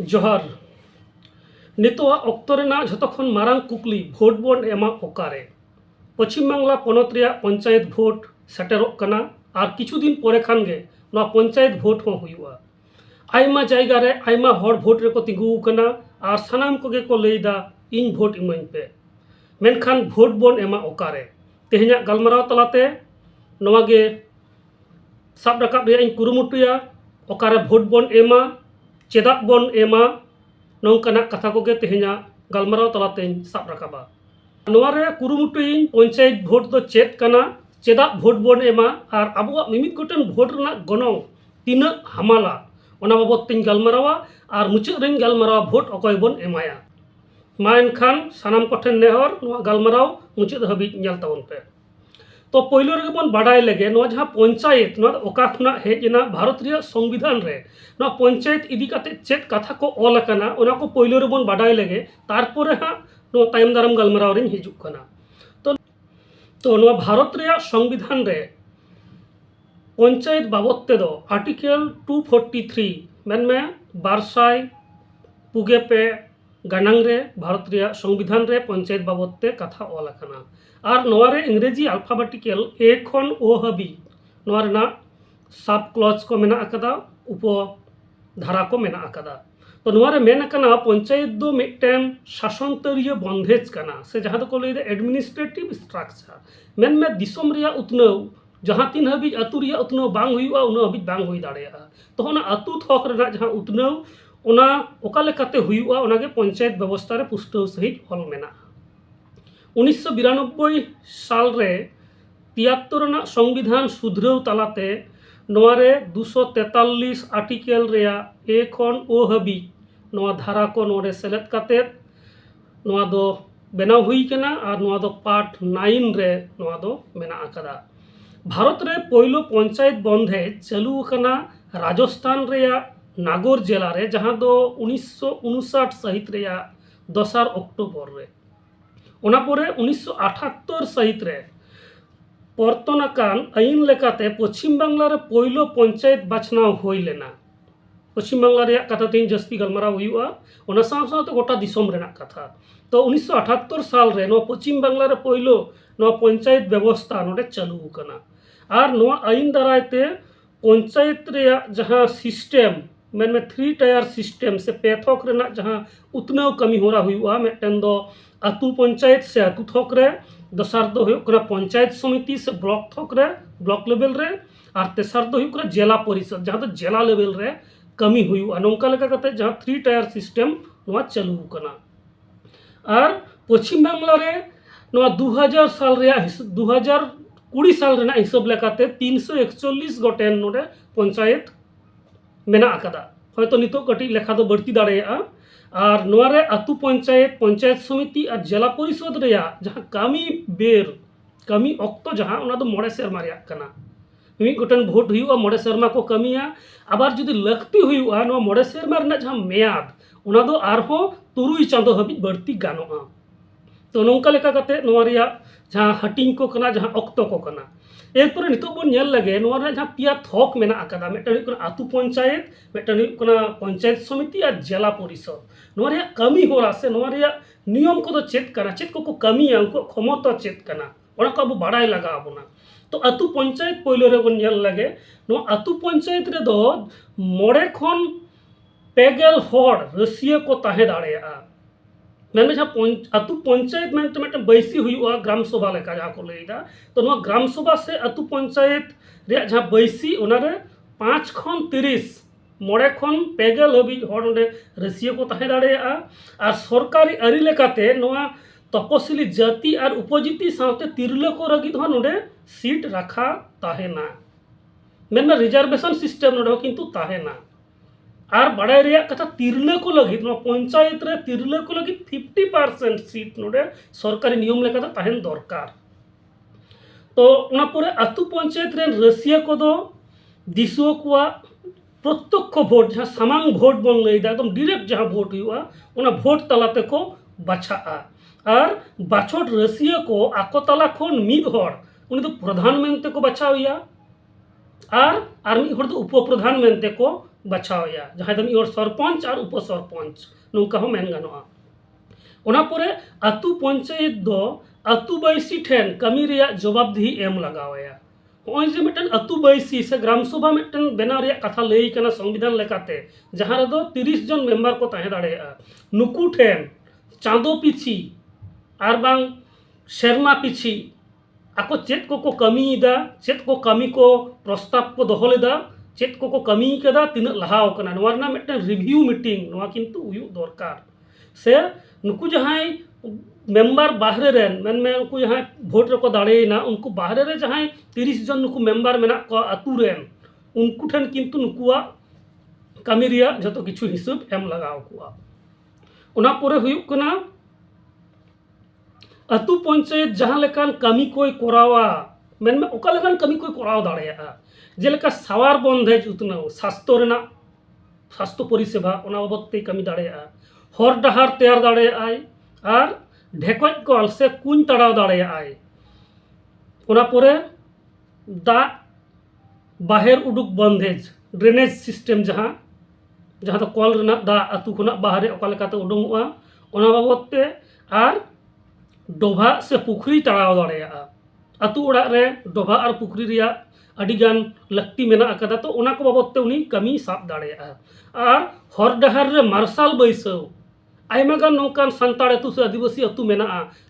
जोहार नितोआ ऑक्तो Raina झोतोखन Marang कुकली vote bone एमा ओकारे पश्चिम बांगला पनत रेया पंचायत भोट सेटेरोग कना आर किछु दिन पोरे खान गे नोआ पंचायत भोट हो हुयुआ आयमा जायगा रे आयमा हर भोट रे को तिंगु कना आर सानाम कोगे को लैदा इन भोट इमाइन पे मेनखान भोट बोन एमा ओकारे तेहना गलमराव तलाते नोआ गे साब राकाब रे इन कुरुमुटुया ओकारे भोट बोन एमा चेदा बोन एमा नौकाना कथा कोगे तेहना गलमराव तलाते साब राकाबा नोआरे कुरुमुटुइन पंचायत भोट दो चेत कना चेदा भोट बोन एमा आर आबुआ मिमित गोटेन भोट रना गनों तीना हमाला ओना बाबत तिन गलमरावा आर मुचाद रेन गलमरावा भोट अकय बोन एमाया मा एनखान सानाम कोठेन नेहर नोआ गलमराव मुचाद हाबि नेल ताबोन पे तो पहिलो रे बन बाडाय लेगे नोआ जहां पंचायत नोआ ओका खुना हेजना भारत रिया संविधान रे नोआ पंचायत इदी काते चेत कथा को ऑल कना ओना को पहिलो रे बन बाडाय लेगे तारपरे हा नोआ टाइम दाराम गलमराव रे हिजुक कना तो नोआ भारत रिया संविधान रे पंचायत बाबत ते दो आर्टिकल 243 मेन में बारसाय पुगे पे गानांग रे भारत रिया संविधान रे पंचायत बाबत ते कथा ऑल कना और नोआरे इंग्रेजी अल्फाबेटिकल ए खन ओ हाबी नोआरना सब क्लॉज को मेना अकदा उप धारा को मेना अकदा तो नोआरे मेन कना पंचायत दो मिटन शासनतरीय बंधेज कना से जहां को लैदा एडमिनिस्ट्रेटिव स्ट्रक्चर मेन में दिसम रिया उतनव जहां तीन हाबी अतु रिया उतनव बांग हुआ उन हाबी बांग हुई दाड़ेया तो ओना अतु थक रेना जहां उतनव ओना ओका लेकाते हुआ ओनागे पंचायत व्यवस्था रे पुष्टव सहित ऑल मेना 1992 साल रे 73 संविधान सुधराव तलाते नोआरे 243 आर्टिकल रेया ए खन ओ हाबी नोआ धारा को नोरे सेलेद काते नोआ दो बेनाव हुई कना और नोआ दो पार्ट 9 रे नोआ दो मेना अकदा भारत रे पहिलो पंचायत बंधे चालू कना राजस्थान रेया नागौर जिला रे जहां दो 1959 सहित रेया 2 अक्टूबर रे ओना पोरे 1978 सहित रे पर्तनाकान आईन लेकाते पश्चिम बांगला रे पहिलो पंचायत बाछनाव होई लेना पश्चिम बांगला रे कथा तीन जस्ती गलमराव हुआ ओना साथ साथ गोटा दिसम रेना कथा तो 1978 साल रे नो पश्चिम बांगला रे पहिलो नो पंचायत व्यवस्था नोडे चालू कना आर नो आईन दारायते पंचायत रे जहां सिस्टम मेन में 3 टायर सिस्टम से पेथक रेना जहां उतनाव कमी होरा हुआ मेटन दो अतु पंचायत से अतु थक रे दसार दो हुकरा पंचायत समिति से ब्लॉक थक रे ब्लॉक लेवल रे और तेसार दो हुकरा जिला परिषद जहां तो जिला लेवल रे कमी हुआ नौका लेका कते जहां 3 टायर सिस्टम नोआ चालू कना और पश्चिम बांगला रे नोआ 2000 साल रे 2020 साल रेना हिसाब लेकाते 341 गोटेन नोडे पंचायत मेना अकदा हयतो नितो कटी लेखा दो बढ़ती दाड़ेया और नोआरे अतु पंचायत पंचायत समिति और जिला परिषद रेया जहां कामी बेर कामी ऑक्तो जहां ओना दो मोड़े सेरमा रेया कना मी गोटेन भोट हुआ मोड़े सेरमा को कमिया आबार जुदी लक्ति हुआ नो मोड़े सेरमा रेना जहां मेयाद ओना दो आरहो तुरुई चांदो हबी बढ़ती गानोआ तो नौका लेका कते नोआ रेया जहां हटिंग को कना जहां ऑक्तो को कना एरपर नितो बन नेल लगे नोआ जहां पिया थक मेना अकदा मेटन आतु पंचायत मेटन पंचायत समिति और जिला परिषद नोआ रे कमी होरा से नोआ रे नियम को चेत कना चेत को कमिया उनको क्षमता चेत कना ओना को अब बाडाय लगा आबोना तो आतु पंचायत पहिलो रे बन नेल लगे नो आतु पंचायत रे दो मोड़े खन पेगेल हर रसिया को ताहे दाड़ेया मैंने जहाँ अतु पंचायत में तो मेटन बैसी हुआ ग्राम सभा लेका जहाँ को लैदा तो नोआ ग्राम सभा से अतु पंचायत रे जहाँ बैसी ओनारे 5 खन 30 मोड़े खन पेगेल हबी हर ओंडे रसिया को ताहे दाड़ेया और सरकारी आरी लेकाते नोआ तपसिली जाति और उपजाति साथे तिरले को लगी हो नोडे सीट रखा ताहेना मेन रिजर्वेशन सिस्टम नोडे किंतु ताहेना और बाड़ाय रेया कथा तिरले को लगी पंचायत रे तिरले को लगी 50% सीट नोडे सरकारी नियम लेका ताहेन दरकार तो ओना पोरे अतु पंचायत रे रसिया को दो दिसुओ को प्रत्यक्ष भोट जहां सामांग भोट बन लैदा एकदम डायरेक्ट जहां भोट हुआ ओना भोट तलाते को बाछाआ और बाछोट रसिया को आको तला खन मिद हर उनी तो प्रधान मेनते को बाछाविया और मिद हर दो उप प्रधान मेनते को बाछावया जहाँ दो मिद सरपंच और उपसरपंच नौका हो मेन गानोआ। ओना पोरे आतु पंचायत दो आतु बायसी ठेन कमी रेया जवाबदेही एम लगावया। होय जे मिटन आतु बायसी से ग्राम सभा मिटन बेनाव रेया कथा लई कना संविधान लेकाते जहाँ रेदो 30 जन मेम्बर को ताहे दाड़ेया नुकु ठेन चाँदो पिछी आर बांग शेरमा पिछी आको चेत को कमीदा चेत को कमी को प्रस्ताव को दोहो लेदा चेत को कमी कदा तिना लहाव कना नोवा रना मिटन रिव्यू मीटिंग नोवा किंतु हुयु दरकार से नुकु जहां मेम्बर बाहरे रेन मेन में उनको जहां भोट रको दाड़ेना उनको बाहरे रे जहां 30 जन नुकु मेम्बर मेना को आतु रेन उनको ठन किंतु नुकुआ कमी रिया जतो किछु हिसाब एम लगाव कुआ। ओना पोरे हुयु कना आतु पंचायत जहां लेकान कमी कोई कोरावा मेन में ओका लेकान कमी कोई कोराव दाड़ेया जेलेका सावार बंधेज उतनाव स्वास्थ्य परिसेवा ओना बाबते कमी दाड़ेया हर डहार तैयार दाड़ेयाय आर ढेकज कल से कुंज तड़ाव दाड़ेयाय ओना पोरे दा बाहर उडुक बंधेज ड्रेनेज सिस्टम जहाँ तो कल रेना दा आतु खुना बाहरे ओका लेकाते उडुंगोआ ओना बाबते आर डोभा से पुखरी तड़ाव दाड़ेया आतु ओड़ा रे डोभा और पुखरी रिया अडिगान लक्ति मेना अकदा तो ओना को बाबते उनी कमी साब दाड़ेया आर हर डहार रे मार्शल बैसव आयमागान नौकान सान्ताड़ अतु से आदिवासी अतु मेना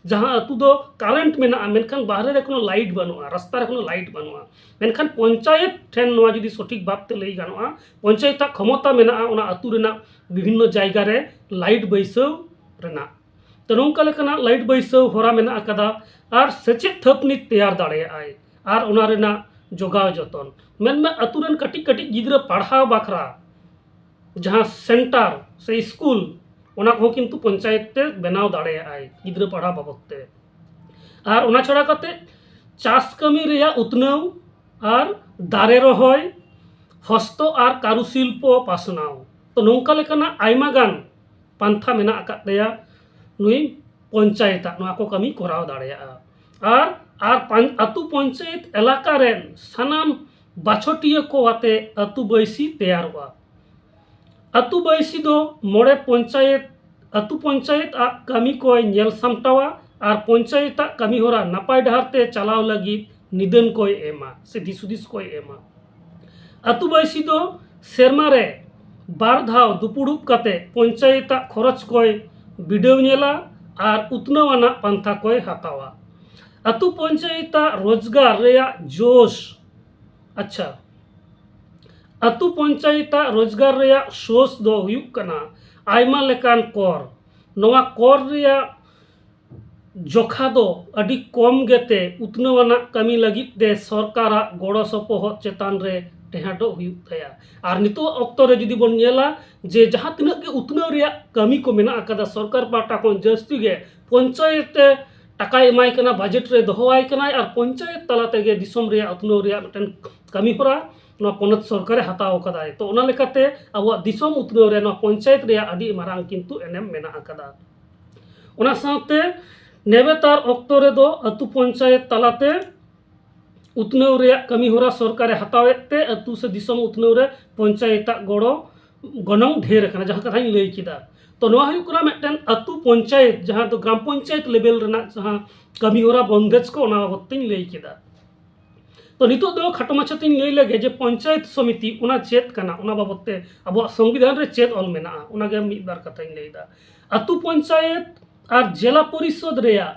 जहाँ अतु दो कारेंट मेना मेनखान बाहरे रे कोनो लाइट बनुआ रास्ता रे कोनो लाइट बनुआ मेनखान पंचायत ठेन नोआ जुदी सठिक भावते लई गानोआ पंचायत क्षमता मेना ओना अतु रेना विभिन्न जायगा रे लाइट बैसव रेना तो नौका लेकाना लाइट बैसव होरा मेना अकदा आर सेचेत थपनी तैयार दाड़ेयाय आर ओना रेना जोगाव जतन मेन में अतु रेन कटिक कटिक गिद्रा पढ़ाव बाखरा जहाँ सेंटर से स्कूल ओना को किंतु पंचायत ते बनाव दाड़ेयाय गिद्रा पढ़ा बाबते आर ओना छड़ा काते चाष कमी रेया उतनाव आर दारे रहोय हस्त आर कारुशिल्प पासनाव तो नौका लेकाना आयमा गान पांथा मेना अकातेया नुई पंचायत नोआ को कमी कोराव दाड़ेया आर आतु पंचायत एलाका रेन सानाम बाछटिया को आते आतु बायसी तैयारवा आतु बायसी दो मोड़े पंचायत आतु पंचायत आ कमी को नेल सामटावा आर पंचायत कमी होरा नापाय डहारते चलाव लगी निदन को एमा से दिसुदिस को एमा आतु बायसी दो सेरमा रे बार धाव दुपुड़ुप काते पंचायत खरच को बिडेव नेला आर उतनावाना पंथा को हतावा आतु पंचायत रोजगार रेया जोश अच्छा आतु पंचायत रोजगार रेया सोर्स दो हुयुक कना आयमा लेकान कर नोआ कर रेया जोखा दो अडी कम गेते उतनावाना कमी लगित दे सरकार गड़ो सपोहद चेतान रे टेहाडो हुयुक थाया आर नितो अक्तो रे जुदी बोन नेला जे जहाँ तिना के उतनाव रेया कमी को मेना अकदा सरकार पाटा को जस्ती गे पंचायत टाका एमाय कना बजेट रे दोहवाय कना आर पंचायत तलाते गे दिसम रेया उतनाव रेया मिटन कमी होरा नोआ पोनत सरकारे हताव कदाय तो ओना लेकाते आबो दिसम उतनाव रे नोआ पंचायत रेया अडी मारांग किंतु एनेम मेना अकदा ओना साथे नेबेतार अक्तो रे दो अतु पंचायत तलाते उतनाव रेया कमी होरा सरकारे हतावेते अतु से दिसम उतनाव रे पंचायत गड़ो गनंग ढेर कना जहाँ कथाई लई किदा तो नोआ हुयुक कना मिटन अतु पंचायत जहाँ तो ग्राम पंचायत लेवल रेना जहाँ कमी होरा बंदेज को ओना बाबतें लई किदा तो नितो दो खाटो माछातें लई लगे जे पंचायत समिति ओना चेत कना ओना बाबते अब संविधान रे चेत ऑल मेना ओना गे मिद बार कथाई लईदा अतु पंचायत आर जिला परिषद रेया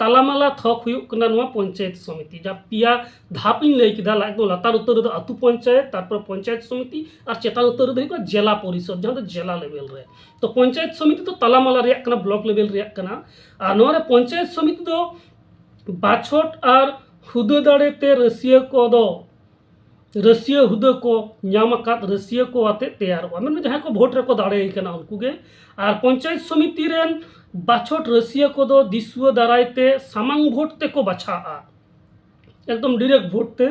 तालामाला थक हुयुक कना नोआ पंचायत समिति जहाँ पिया धापिन लई किदा एकदम लातार उत्तर दो अतु पंचायत तारपर पंचायत समिति और चेतान उत्तर दो हुयुक जिला परिषद जहाँ तो जिला लेवल रे तो पंचायत समिति तो तालामाला रेया कना ब्लॉक लेवल रेया कना आर नोआ रे पंचायत समिति दो बाछट आर हुदा दाड़ेते रसिया को दो रसिया हुदा को नाम अकाद रसिया को आते तैयार मैंने जहाँ को भोट रे दाड़े कना उनको गे आर पंचायत समिति रेन बाछट रसिया को दो दिसुआ दारायते सामांग भोट ते को बछा एकदम डायरेक्ट भोट ते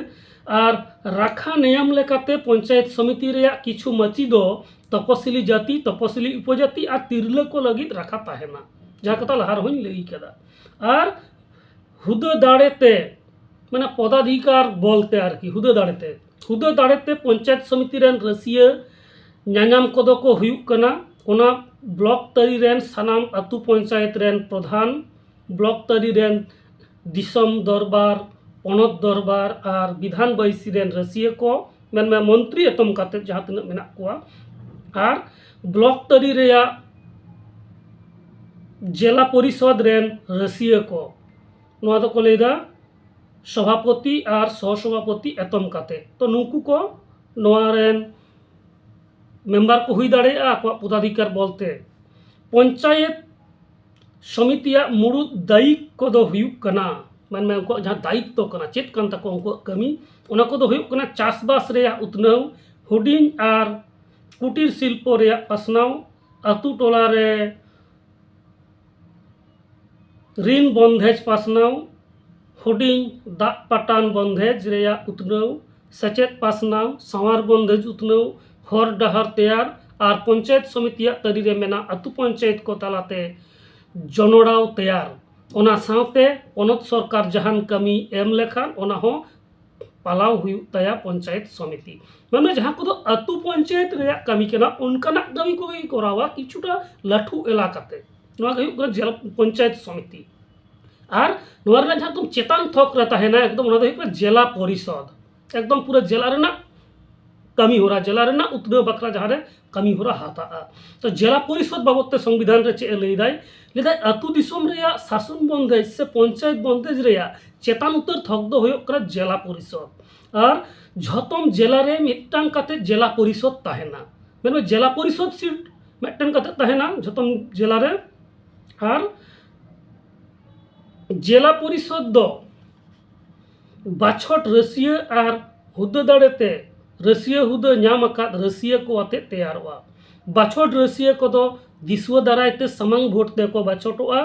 आर राखा नियम लेकाते पंचायत समिति रेया किछु मची दो तपसिली जाति तपसिली उपजाति आर तिरला को लगित राखा ताहेना जहाँ कथा लहार होई लई कदा आर हुदा दाड़ेते माने पदाधिकार बोलते आर की हुदा दाड़ेते पंचायत समिति रेन रसिया ᱧᱟᱧᱟᱢ ᱠᱚᱫᱚ ᱠᱚ ᱦᱩᱭᱩᱜ ᱠᱟᱱᱟ ᱚᱱᱟ ब्लॉक तरी रेन सानाम अतु पंचायत रेन प्रधान ब्लॉक तरी रेन दिसम दरबार पनत दरबार और विधान बैसी रेन रसिया को मेन में मंत्री एतम काते जहाँ तिना मेना कोआ और ब्लॉक तरी रेया जिला परिषद रेन रसिया को नोआ दो को लेदा सभापति और सहसभापति एतम काते तो नुकु को नोआ रेन मेम्बर को हुई दाड़े पदाधिकार बोलते पंचायत समितिया मुड़ुद दायिक को दो हुयुक कना माने उनको जहाँ दायित्व तो कना चेत कान ताको उनको कमी उना को दो हुयुक कना चासबास रेया उतनाव हुडिंग आर कुटीर शिल्प रेया पासनाव अतु टोला रे ऋण बंधेज पासनाव हुडिंग दाग पाटान बंधेज रेया उतनाव सचेत पासनाव सावार बंधेज उतनाव हर डहर तैयार और पंचायत समितिया तरी रे मेना अतु पंचायत को तालाते जनोड़ाव तैयार ओना सावते पनत सरकार जहान कमी एम लेखान ओना हो पालाव हुयुक ताया पंचायत समिति माने जहाँ को अतु पंचायत रे कमी केना उनकाना कमी को करावा किछुटा लाठू एलाकाते नोआ हुयुक कना जिला पंचायत समिति और नोआ रे जहाँ तुम चेतान थक रे ताहेना एकदम ओना दो हुयुक कना जिला परिषद एकदम पूरा जिला रेना कमी हो रहा जिला रेना उतने बकरा जहाँ रे कमी हो रहा हाता तो जिला परिषद बाबत संविधान रे चे लैदाय अतु दिसम रेया शासन बंदेज से पंचायत बंदेज रेया चेतान उतर थक दो हुयुक कना जिला परिषद और झतम जिला रे मिदटांग काते जिला परिषद ताहेना मेन जिला परिषद सीट मिदटांग काते ताहेना झतम जिला रे और जिला परिषद दो बाछट रसिया और हुद्दा दाड़ेते रसिया हुदा नाम अकाद रसिया को आते तैयारोआ बाछोट रसिया को दो दिसुआ दारायते समांग भोट दे को बाछोटोआ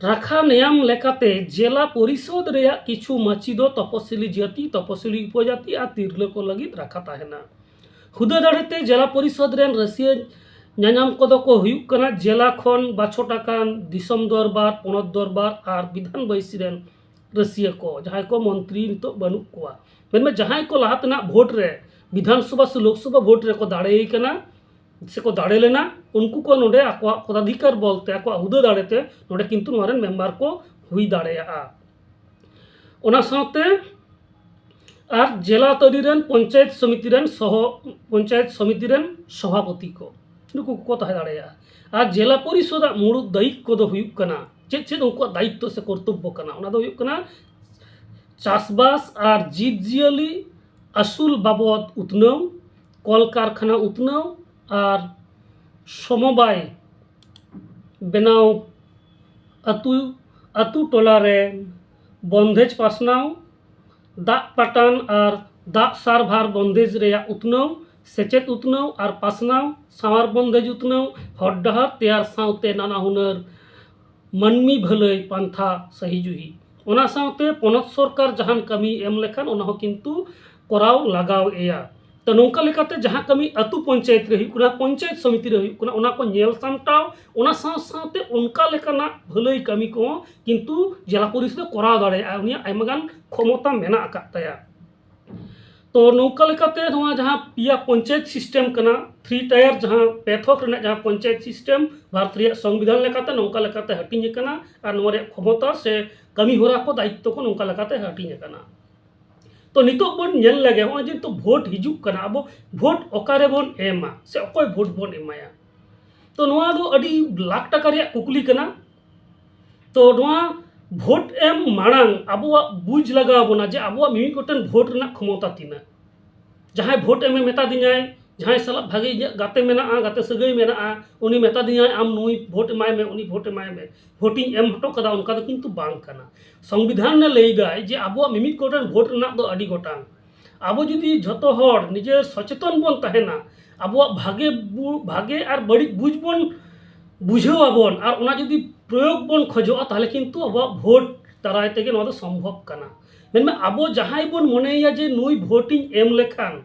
राखा नियम लेकाते जिला परिषद रेया किछु माची दो तपसिली जाति तपसिली उपजाति आ तिरले को लगी राखा ताहेना हुदा दाड़ेते जिला परिषद रेन रसिया नाम को दो को हुयुक कना जिला खन बाछोटाकान दिसम दरबार पनत दरबार और विधान बैसी रेन रसिया को जहां को मंत्री नितो बनुक कोआ मेन जहां को लहातना भोट रे विधानसभा से लोकसभा भोट रे को दाड़े कना से को दाड़े लेना उनको को नोडे आको पदाधिकार बोलते आको हुदा दाड़ेते नोडे किंतु नोरेन मेंबर को हुई दाड़ेया ओना साथे और जिला तरी रेन पंचायत समिति रेन सभापति को नुकु को ताहे दाड़ेया और जिला परिषद मुड़ुद दायिक को दो हुयुक कना चेत चेत उनको दायित्व से कर्तव्य कना ओना दो हुयुक कना चासबास और जीव जियाली आसुल बाबद उतनाव कल कारखाना उतनाव और समबाय बनाव अतु अतु टोला रे बंधेज पासनाव दाग पाटान और दाग सारभार बंधेज रेया उतनाव सेचेत उतनाव और पासनाव सावार बंधेज उतनाव हर डहर तैयार सावते नाना हुनर मानमी भलाई पांथा सही जुही ओना सावते पनत सरकार जहान कमी एम लेखान ओना हो किंतु कराव लगाव एया तो नौका लेकाते जहाँ कमी अतु पंचायत रे हुयुक कना पंचायत समिति रे हुयुक कना ओना को नेल सामटाव ओना सावते उनका लेकाना भलाई कमी को किंतु जिला परिषद कराव दाड़ेया उनिया आयमागान क्षमता मेना आकाद ताया तो नौका लेकाते नोआ जहाँ पिया पंचायत सिस्टम कना 3 टायर जहाँ पेथक रेना जहाँ पंचायत सिस्टम भारत रे संविधान लेकाते नौका लेकाते हटिंग कना और नोआ रे क्षमता से कमी होरा को दायित्व को नौका लेकाते हटिंग कना तो नितो बन नेल लगे हो जे तो भोट हिजुक कना अब भोट ओकारे बन एमा से अकोय भोट बन एमाया तो नोआ दो अडी लाख टाका रे कुकली कना तो नोआ भोट एम मांग अब बुझ लगा बोना जे अब मिमी गोटन भोट रना क्षमता तीना जहां भोट एम मेता दिनाय जहां साला भागे गाते मेना गाते सगई मेना उनी मेता दिनाय आम नुई भोट एमाय में उनी भोट एमाय में भोटिंग एम हटो कदा उनका दो किंतु बांग कना संविधान ने लैदाय जे अब मिमी गोटन भोट रना दो अडी गोटांग अब जुदी झतो हर निजे सचेतन बन ताहेना अब भागे भागे और बड़ी बुझ बन बुझावाबन और ओना जुदी प्रयोग बन खोजोआ ताहले किंतु अब भोट दाराय तेगे नोआ दो संभव कना मेनमे अब जहां बन मनेया जे नुई भोटिंग एम लेखान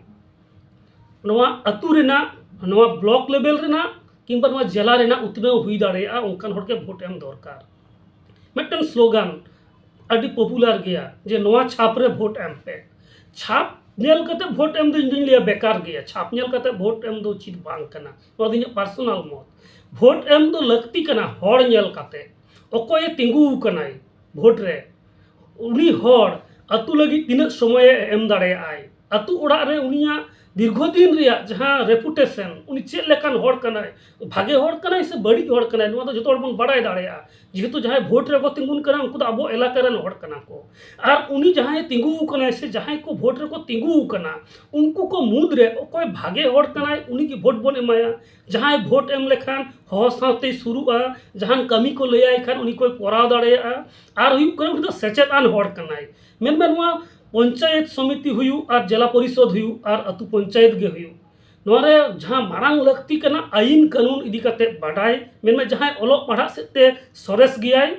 नोआ अतु रेना नोआ ब्लॉक लेवल रेना किंबा नोआ जिला रेना उतनाव हुई दाड़ेया उनकान हर के भोट एम दरकार मिदटन स्लोगान अडी पपुलर गया जे नोआ छाप रे भोट एम पे छाप नेल कते भोट एम दो इंदिन लिया बेकार गया छाप नेल कते भोट एम दो उचित बांग कना नोआ दो पर्सनल मत भोट एम दो लक्ति कना हर नेल कते ओकोय तिंगु कनाय भोट रे उनी हर अतु लगी तीन समय एम दाड़े आय अतु ओड़ा रे उनिया दीर्घदिन रिया जहाँ रेपुटेशन उनी चेक लेकान हर कनाय भागे हर कनाय से बड़ी हर कनाय नोआ दो जतो हर बन बड़ाय दाड़ेया जेहेतु जहाँ भोट रे को तिंगुन कना उनको अब एलाका रेन हर कना को और उनी जहाँ तिंगु कनाय से जहाँ को भोट रे को तिंगु कना उनको को मुद रे कोई भागे हर कनाय उनी की भोट बन एमाया जहाँ भोट एम लेखान हर साथे शुरुआ जहाँ कमी को लैया खान उनी कोई कराव दाड़ेया और हुयु कना उनी दो सेचेतान हर कनाय मेन नोआ पंचायत समिति हुयु और जिला परिषद हुयु और अतु पंचायत गे हुयु नोरे जहाँ मारांग लक्ति कना आईन कानून इदी कते बाडाय मेन जहाँ ओलोग पढ़ा सेते सरेस गियाय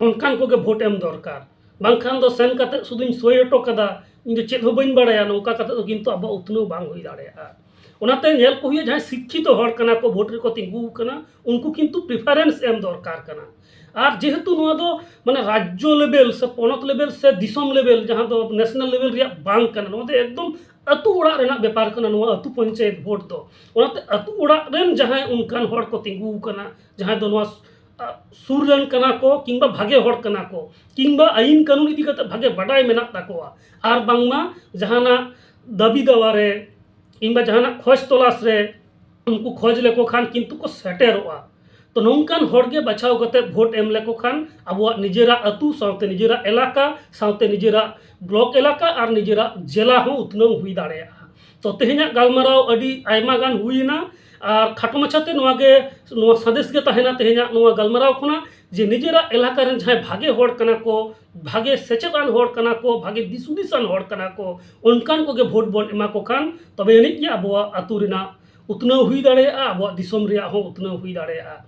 उनकान को गे भोट एम दरकार बांखान दो सेन कते सुदुኝ सय अटो कदा इन दो चेद हो बइन बाड़ाया नौका कते दो किंतु अब उतनो बांग हुई दाड़ेया ओनाते नेल को हुई जहाँ शिक्षित हर कना को भोट रे को तिंगु कना उनको किंतु प्रिफरेंस एम दरकार कना और जेहेतु नोआ दो माने राज्य लेवल से पनत लेवल से दिसम लेवल जहाँ दो नेशनल लेवल रिया बांग कना नोआ दो एकदम अतु ओड़ा रेना व्यापार कना नोआ अतु पंचायत भोट दो ओनाते अतु ओड़ा रेन जहाँ उनकान हर को तिंगु कना जहाँ दो नोआ सुर रेन कना को किंबा भागे हर कना को किंबा आईन कानून इदी कते भागे बाडाय मेना ताकोआ आर बांगमा जहाना दाबी दावारे किंबा जहाना खोज तलाश रे उनको खोज लेको खान किंतु को सेटेरोआ तो नौकान हड़गे बाछाव कते भोट एम लेको खान अब निजेरा अतु साउते निजेरा एलाका साउते निजेरा ब्लॉक एलाका और निजेरा जिला हो उतनौ हुई दाड़ेया तो तेहेना गालमाराव अडी आयमा गान हुईना और खाटो माछाते नोआगे नोआ सदेश गे तहेना तेहेना नोआ गालमाराव खना जे निजेरा एलाका रेन जहाँ भागे हड़ कना को भागे सेचेतान हड़ कना को भागे दिसुदिसान हड़ कना को उनकान को गे भोट बन एमा को खान तबे एनिज गे अब अतु रेना उतनौ हुई दाड़ेया अब दिसम रिया हो उतनौ हुई दाड़ेया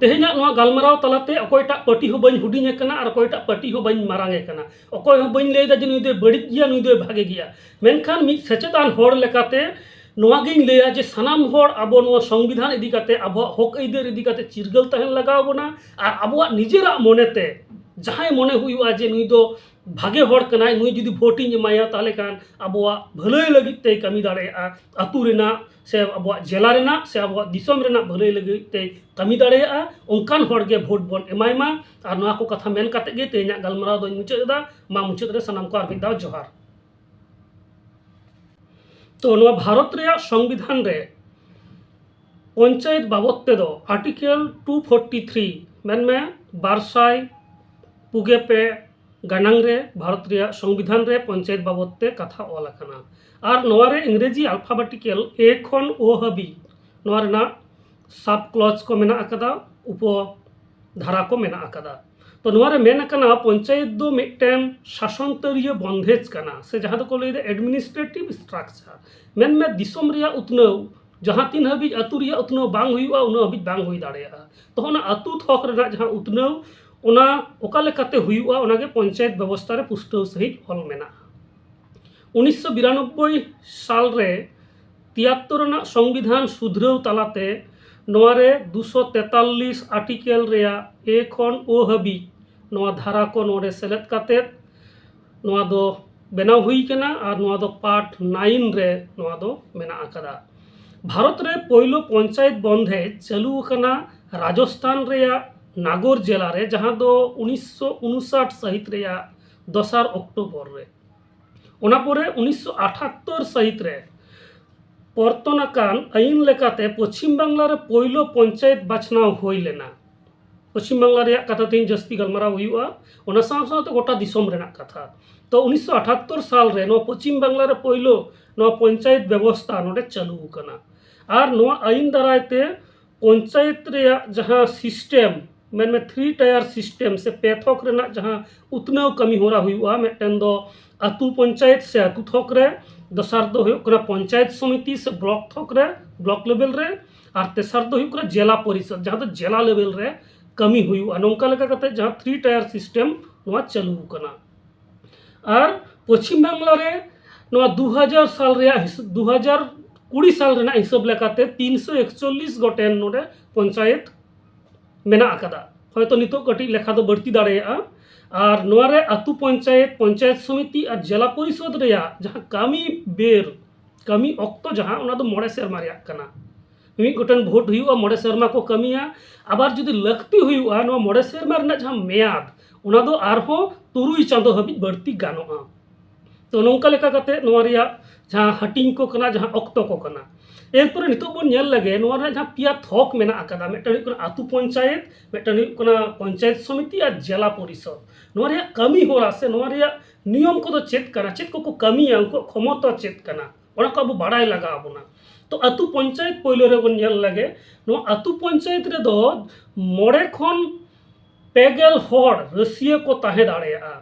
तेहेना नोआ गालमाराव तलाते अकोयटा पार्टी हो बन हुडिंग कना और अकोयटा पार्टी हो बन मारांगे कना अकोय हो बन लेदा जे नुई दो बड़ी गिया नुई दो भागे गिया मेनखान मि सेचेतान हड़ लेकाते नोआ गिन लेया जे सनाम हड़ अब नोआ संविधान इदी काते अब हक आइदार इदी काते चिरगल तहन लगाव बना और अब निजेरा मनेते जहाँ मने हुआ जे नुई दो भागे हड़ कनाय नुई जुदी भोटिंग एमाया ताले खान अब भलाई लगित ते कमी दाड़ेया अतु रेना से अब जिला रेना से अब दिसम रेना भलाई लगित ते कमी दाड़ेया उनकान हड़गे भोट बन एमायमा और नोआ को कथा मेन काते गे तेहेना गालमाराव दोኝ मुचादा मा मुचाद रे सनाम को आर मिद दाव जोहार। तो नोआ भारत रेया संविधान रे पंचायत बाबद ते दो आर्टिकल 243 मेन में 200 गानांग रे भारत रेया संविधान रे पंचायत बाबद ते कथा ऑल अकाना और नोआ रे इंग्रेजी अल्फाबेटिकल ए खन ओ हाबी नोआ रेना सब क्लॉज को मेना अकादा उप धारा को मेना अकादा तो नोआ रे मेन अकाना पंचायत दो मिटन शासनतरीय बंधेज कना से जहाँ को लैदा एडमिनिस्ट्रेटिव स्ट्रक्चर मेन में दिसम रिया उतनौ जहाँ तीन हाबी अतु रिया उतनौ बांग हुआ उन हाबी बांग हुई दाड़ेया तो ओना अतु थक रेना जहाँ उतनौ ओना ओका लेकाते हुआ ओनागे पंचायत व्यवस्था रे पुष्टौ सहित ऑल मेना 1992 साल रे 73 रना संविधान सुधराव तलाते नोआ रे 243 आर्टिकल रेया ए खन ओ हाबी नोआ धारा को नोडे सेलेद काते नोआ दो बनाव हुई कना और नोआ दो पार्ट 9 रे नोआ दो मेना आकादा भारत रे पहिलो पंचायत बंधेज चालू कना राजस्थान रेया नागौर जिला रे जहाँ दो 1959 सहित रेया 2 अक्टोबर रे ओना पोरे 1978 सहित रे पर्तनाकान आईन लेकाते पश्चिम बांगला रे पहिलो पंचायत बाछनाव होई लेना पश्चिम बांगला रे कथा तीन जस्ती गलमाराव हुआ ओना साथ गोटा दिसम रेना कथा तो 1978 साल रे नो पश्चिम बांगला रे पहिलो नो पंचायत व्यवस्था नोडे चालू कना और नो आईन दारायते पंचायत रेया जहाँ सिस्टम मेन में 3 टायर सिस्टम से पेथक रेना जहाँ उतनाव कमी होरा हुआ मिटन दो अतु पंचायत से अतु थक रे दसार दो हुआ पंचायत समिति से ब्लॉक थक रे ब्लॉक लेवल रे और तेसार दो हुआ जिला परिषद जहाँ तो जिला लेवल रे कमी हुआ नौका लेका कते जहाँ 3 टायर सिस्टम नोआ चालू कना और पश्चिम बांगला रे नोआ 2000 साल रे 2020 साल रेना हिसाब लेकाते 341 गोटेन नोडे पंचायत मेना आकादा हयतो नितो कटी लेखा दो बढ़ती दाड़ेया और नोरे अतु पंचायत पंचायत समिति और जिला परिषद रेया जहाँ कामी बेर कामी अक्तो जहाँ उना दो मोड़े सेरमा रेया कना मिद गोटेन भोट हुआ मोड़े सेरमा को कमिया आबार जुदी लक्ति हुआ नोआ मोड़े सेरमा रेना जहाँ मेयाद उना दो आरहो तुरुई चांदो हबी बढ़ती गानोआ तो नौका लेका कते नोआ रेया जहाँ हटिंग को कना जहाँ अक्तो को कना एरपर नितो बन नेल लगे नोआ रे जहाँ पिया थक मेना आकादा मेटन हुई कना आतु पंचायत मेटन हुई कना पंचायत समिति और जिला परिषद नोआ रे कमी होरा से नोआ रे नियम को चेक कना चेक को कमिया उनको क्षमता चेक कना ओना को अब बाड़ाय लगा आबोना तो आतु पंचायत पहले रे बन नेल लगे नोआ आतु पंचायत रे दो मोड़े खन पेगेल होड़ रसिया को ताहे दाड़ेया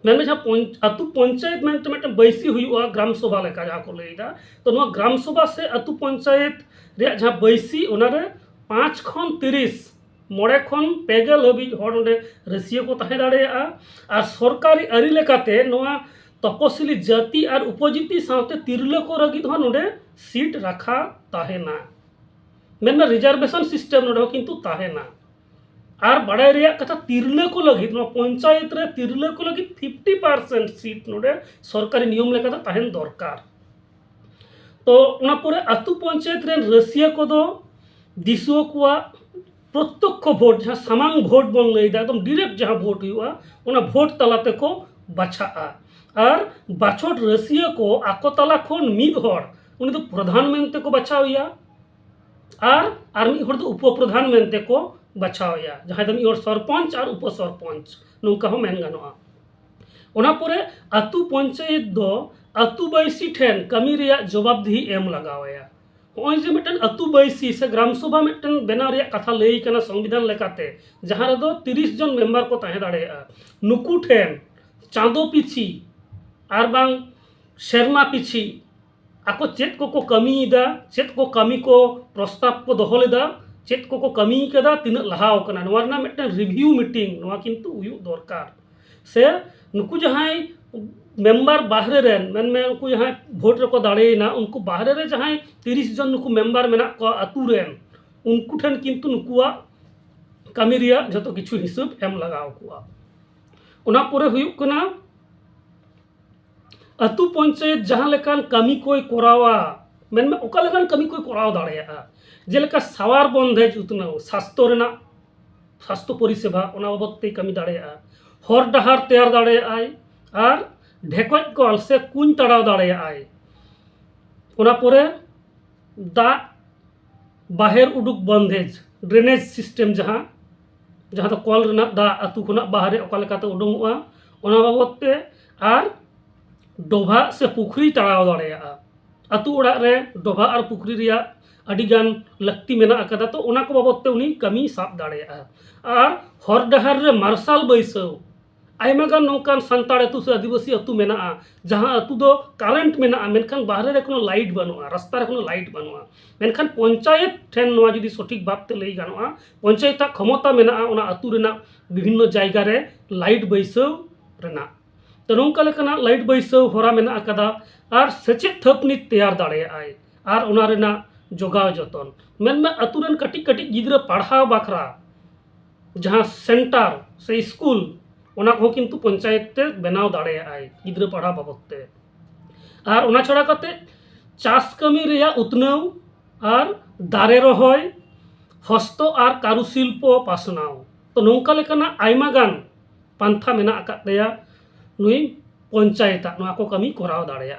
मैंने जहाँ अतु पंचायत में बैसी हुआ ग्राम सभा लेका जहाँ को लैदा तो नोआ ग्राम सभा से अतु पंचायत रे जहाँ बैसी उनारे 5 खन 30 मोड़े खन पेगेल हबी होड़ ओंडे रसिया को ताहे दाड़ेया और सरकारी आरी लेकाते नोआ तपसिली जाति और उपजाति साथे तिरला को लगिद हो नोडे सीट रखा ताहेना मेन रिजर्वेशन सिस्टम नोडे किंतु ताहेना और बड़ाई रेया कथा तिरला को लगिद पंचायत रे तिरला को लगिद 50% सीट नोडे सरकारी नियम लेकाते ताहेन दरकार तो उना पुरे अतु पंचायत रे रसिया को दो दिसुओ को प्रत्यक्ष भोट जहाँ सामांग भोट बन लैदा एकदम डायरेक्ट जहाँ भोट हुआ उना भोट तलाते को बाछाआ और बाछोट रसिया को आको तला खन मिद होड़ उनी तो प्रधान मेनते को बाछावया और मिद होड़ तो उप प्रधान मेनते को बाछावया जहाँ दो मिद सरपंच और उप सरपंच नौका हो मेन गानोआ ओना पुरे अतु पंचायत दो अतु बैसी ठेन कमी रेया जवाबदेही एम लगावया होय जे मिटन अतु बैसी से ग्राम सभा मिटन बेनाव रेया कथा लई कना संविधान लेकाते जहाँ रे दो 30 जन मेंबर को ताहे दाड़ेया नुकु ठेन चांदो पिछी और बांग शर्मा पिछी आको चेत को कमीदा चेत को कमी को प्रस्ताव को दोहो लेदा चेत को कमी कदा तीना लहाव कना नोआ रना मिटन रिव्यू मीटिंग नोआ किंतु हुयु दरकार से नुकु जहां मेंबर बाहरे रेन मेन में उनको जहां भोट रको दाड़ेना उनको बाहरे रे जहां 30 जन नुकु मेंबर मेना को अतु रेन उनको ठन किंतु नुकुआ कमी रिया जतो किछु हिसाब एम लगाव कुआ उना पुरे हुयु कना अतु पंचायत जहाँ लेकान कमी कोई कोरावा मेन में ओका लेकान कमी कोई कोराव दाड़ेया जेलेका सवार बंधेज उतनाव स्वास्थ्य परिसेवा ओना बाबदते कमी दाड़ेया हर डहार तैयार दाड़ेयाय और ढेकज कल से कुंज तड़ाव दाड़ेयाय ओना पुरे दा बाहर उडुक बंधेज ड्रेनेज सिस्टम जहाँ जहाँ तो कल रेना दा अतु खुना बाहरे ओका लेकाते उडुंगोआ ओना बाबदते और डोभा से पुखरी तड़ाव दाड़ेया अतु ओड़ा रे डोभा और पुखरी रिया अडिगान लक्ति मेना अकदा तो ओना को बाबदते उनी कमी साब दाड़ेया और हर डहार रे मार्शल बैसाव आयमागान नौकान सान्ताड़ अतु से आदिवासी अतु मेना जहाँ अतु दो कारेंट मेना मेनखान बाहरे रे कोनो लाइट बनुआ रास्ता रे कोनो लाइट बनुआ मेनखान पंचायत ठेन नोआ जुदी सठिक भाबते लई गानोआ पंचायत क्षमता मेना ओना अतु रेना विभिन्न जायगा रे लाइट बैसाव रेना तो नौका लेकाना लाइट बैसाव होरा मेना अकदा और सेचेद थपनी तैयार दाड़ेयाय और ओना रेना जोगाव जतन मेन में अतु रेन कटिक कटिक गिद्रा पढ़ाव बाखरा जहाँ सेंटर से स्कूल ओना को किंतु पंचायत ते बनाव दाड़ेयाय गिद्रा पढ़ाव बाबदते और ओना छड़ा कते चाष कमी रेया उतनाव और दारे रहोय हस्त और कारुशिल्प पासनाव तो नौका लेकाना आयमा गान पांथा मेना अकादेया नुई पंचायत नोआ को कमी कोराव दाड़ेया।